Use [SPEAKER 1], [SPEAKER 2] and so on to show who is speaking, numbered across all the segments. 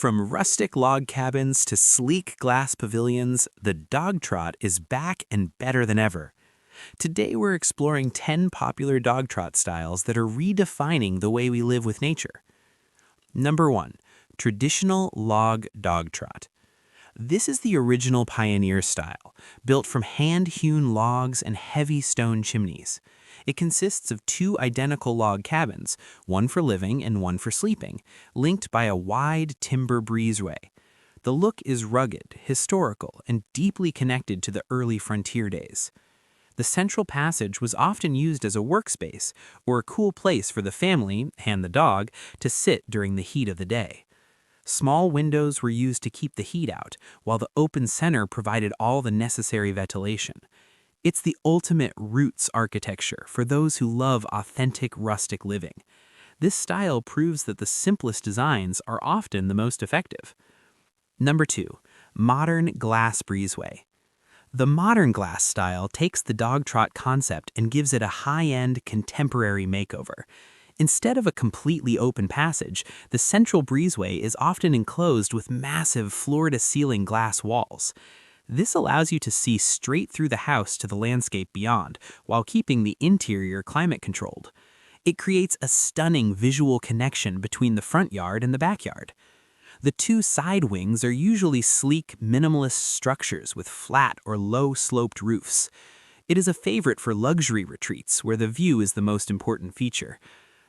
[SPEAKER 1] From rustic log cabins to sleek glass pavilions, the Dogtrot is back and better than ever. Today we're exploring 10 popular Dogtrot styles that are redefining the way we live with nature. Number 1. Traditional log Dogtrot. This is the original pioneer style, built from hand-hewn logs and heavy stone chimneys. It consists of two identical log cabins, one for living and one for sleeping, linked by a wide timber breezeway. The look is rugged, historical, and deeply connected to the early frontier days. The central passage was often used as a workspace or a cool place for the family and the dog to sit during the heat of the day. Small windows were used to keep the heat out, while the open center provided all the necessary ventilation. It's the ultimate roots architecture for those who love authentic rustic living. This style proves that the simplest designs are often the most effective. Number 2. Modern glass breezeway. The modern glass style takes the Dogtrot concept and gives it a high-end, contemporary makeover. Instead of a completely open passage, the central breezeway is often enclosed with massive floor-to-ceiling glass walls. This allows you to see straight through the house to the landscape beyond, while keeping the interior climate-controlled. It creates a stunning visual connection between the front yard and the backyard. The two side wings are usually sleek, minimalist structures with flat or low-sloped roofs. It is a favorite for luxury retreats where the view is the most important feature.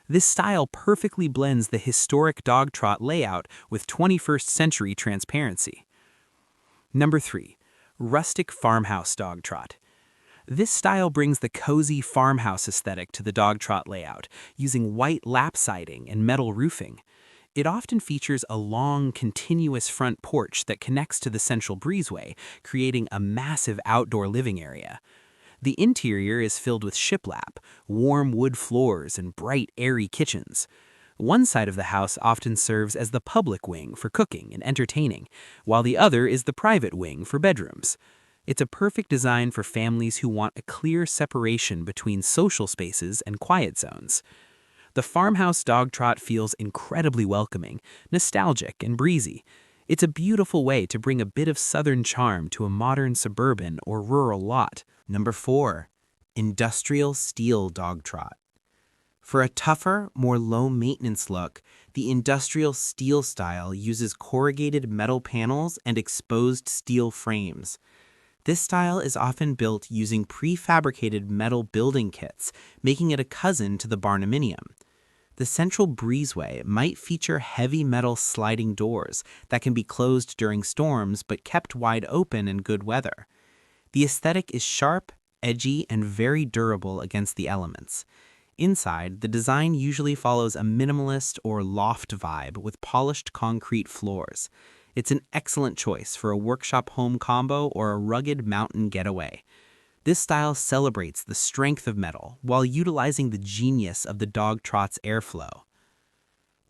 [SPEAKER 1] This style perfectly blends the historic Dogtrot layout with 21st century transparency. Number 3. Rustic farmhouse Dogtrot. This style brings the cozy farmhouse aesthetic to the Dogtrot layout, using white lap siding and metal roofing. It often features a long, continuous front porch that connects to the central breezeway, creating a massive outdoor living area. The interior is filled with shiplap, warm wood floors, and bright, airy kitchens. One side of the house often serves as the public wing for cooking and entertaining, while the other is the private wing for bedrooms. It's a perfect design for families who want a clear separation between social spaces and quiet zones. The farmhouse Dogtrot feels incredibly welcoming, nostalgic, and breezy. It's a beautiful way to bring a bit of southern charm to a modern suburban or rural lot. Number 4. Industrial steel Dogtrot. For a tougher, more low-maintenance look, the industrial steel style uses corrugated metal panels and exposed steel frames. This style is often built using prefabricated metal building kits, making it a cousin to the barnuminium. The central breezeway might feature heavy metal sliding doors that can be closed during storms but kept wide open in good weather. The aesthetic is sharp, edgy, and very durable against the elements. Inside, the design usually follows a minimalist or loft vibe with polished concrete floors. It's an excellent choice for a workshop home combo or a rugged mountain getaway. This style celebrates the strength of metal while utilizing the genius of the Dogtrot's airflow.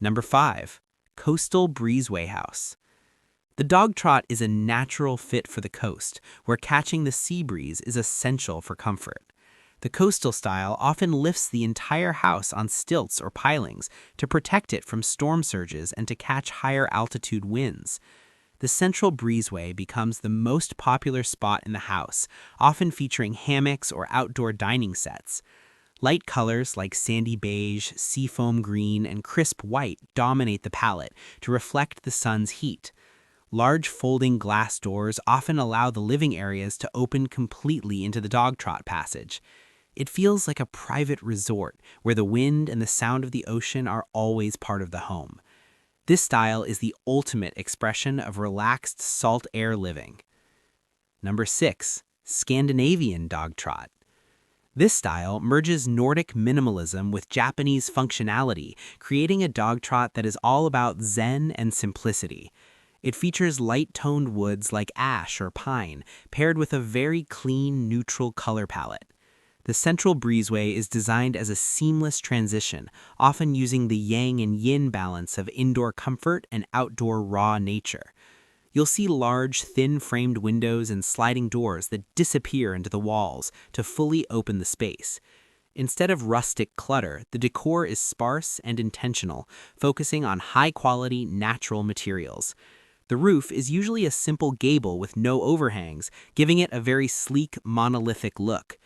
[SPEAKER 1] Number 5. Coastal Breezeway House. The Dogtrot is a natural fit for the coast, where catching the sea breeze is essential for comfort. The coastal style often lifts the entire house on stilts or pilings to protect it from storm surges and to catch higher altitude winds. The central breezeway becomes the most popular spot in the house, often featuring hammocks or outdoor dining sets. Light colors like sandy beige, seafoam green, and crisp white dominate the palette to reflect the sun's heat. Large folding glass doors often allow the living areas to open completely into the Dogtrot passage. It feels like a private resort where the wind and the sound of the ocean are always part of the home. This style is the ultimate expression of relaxed salt air living. Number 6. Scandinavian Dogtrot. This style merges Nordic minimalism with Japanese functionality, creating a Dogtrot that is all about zen and simplicity. It features light-toned woods like ash or pine, paired with a very clean, neutral color palette. The central breezeway is designed as a seamless transition, often using the yang and yin balance of indoor comfort and outdoor raw nature. You'll see large, thin-framed windows and sliding doors that disappear into the walls to fully open the space. Instead of rustic clutter, the decor is sparse and intentional, focusing on high-quality, natural materials. The roof is usually a simple gable with no overhangs, giving it a very sleek, monolithic look.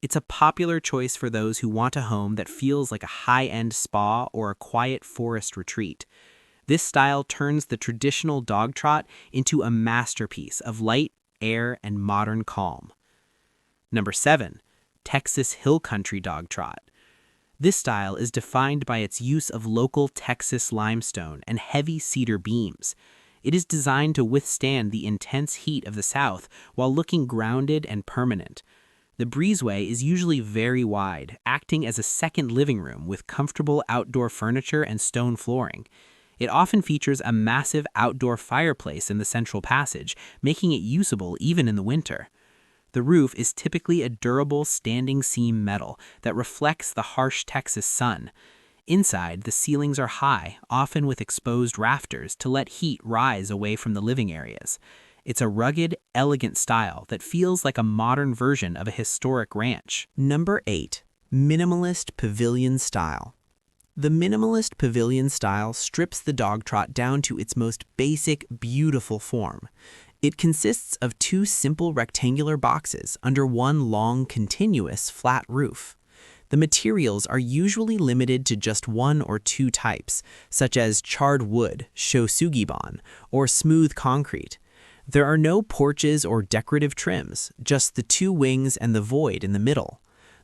[SPEAKER 1] It's a popular choice for those who want a home that feels like a high-end spa or a quiet forest retreat. This style turns the traditional dogtrot into a masterpiece of light, air, and modern calm. Number 7. Texas Hill Country Dogtrot. This style is defined by its use of local Texas limestone and heavy cedar beams. It is designed to withstand the intense heat of the South while looking grounded and permanent. The breezeway is usually very wide, acting as a second living room with comfortable outdoor furniture and stone flooring. It often features a massive outdoor fireplace in the central passage, making it usable even in the winter. The roof is typically a durable standing seam metal that reflects the harsh Texas sun. Inside, the ceilings are high, often with exposed rafters to let heat rise away from the living areas. It's a rugged, elegant style that feels like a modern version of a historic ranch. Number 8. Minimalist Pavilion Style. The minimalist pavilion style strips the dogtrot down to its most basic, beautiful form. It consists of two simple rectangular boxes under one long, continuous, flat roof. The materials are usually limited to just one or two types, such as charred wood, shosugiban, or smooth concrete. There are no porches or decorative trims, just the two wings and the void in the middle.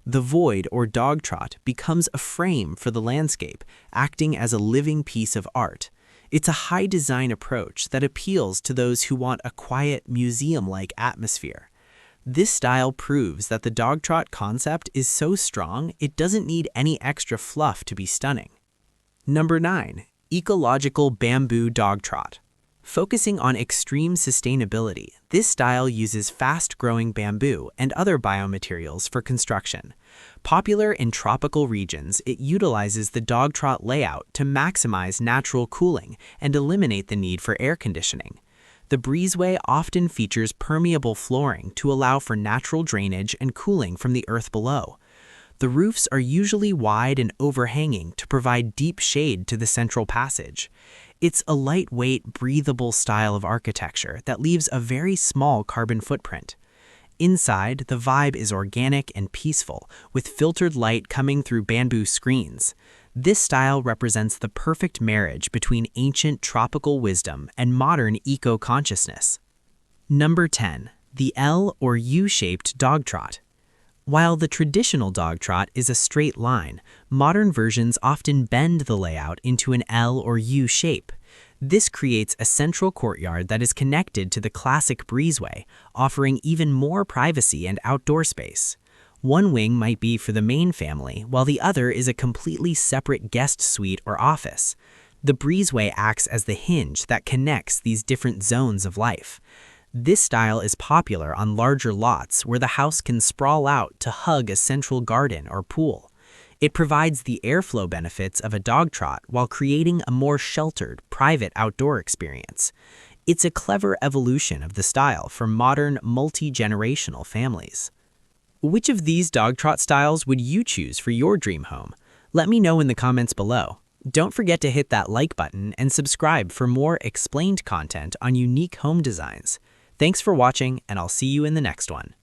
[SPEAKER 1] The void or dogtrot becomes a frame for the landscape, acting as a living piece of art. It's a high design approach that appeals to those who want a quiet, museum-like atmosphere. This style proves that the dogtrot concept is so strong it doesn't need any extra fluff to be stunning. Number 9. Ecological Bamboo Dogtrot. Focusing on extreme sustainability, this style uses fast-growing bamboo and other biomaterials for construction. Popular in tropical regions, it utilizes the dogtrot layout to maximize natural cooling and eliminate the need for air conditioning. The breezeway often features permeable flooring to allow for natural drainage and cooling from the earth below. The roofs are usually wide and overhanging to provide deep shade to the central passage. It's a lightweight, breathable style of architecture that leaves a very small carbon footprint. Inside, the vibe is organic and peaceful, with filtered light coming through bamboo screens. This style represents the perfect marriage between ancient tropical wisdom and modern eco-consciousness. Number 10. The L or U-shaped dogtrot. While the traditional dogtrot is a straight line, modern versions often bend the layout into an L or U shape. This creates a central courtyard that is connected to the classic breezeway, offering even more privacy and outdoor space. One wing might be for the main family, while the other is a completely separate guest suite or office. The breezeway acts as the hinge that connects these different zones of life. This style is popular on larger lots where the house can sprawl out to hug a central garden or pool. It provides the airflow benefits of a dogtrot while creating a more sheltered, private outdoor experience. It's a clever evolution of the style for modern, multi-generational families. Which of these dogtrot styles would you choose for your dream home? Let me know in the comments below. Don't forget to hit that like button and subscribe for more explained content on unique home designs. Thanks for watching, and I'll see you in the next one.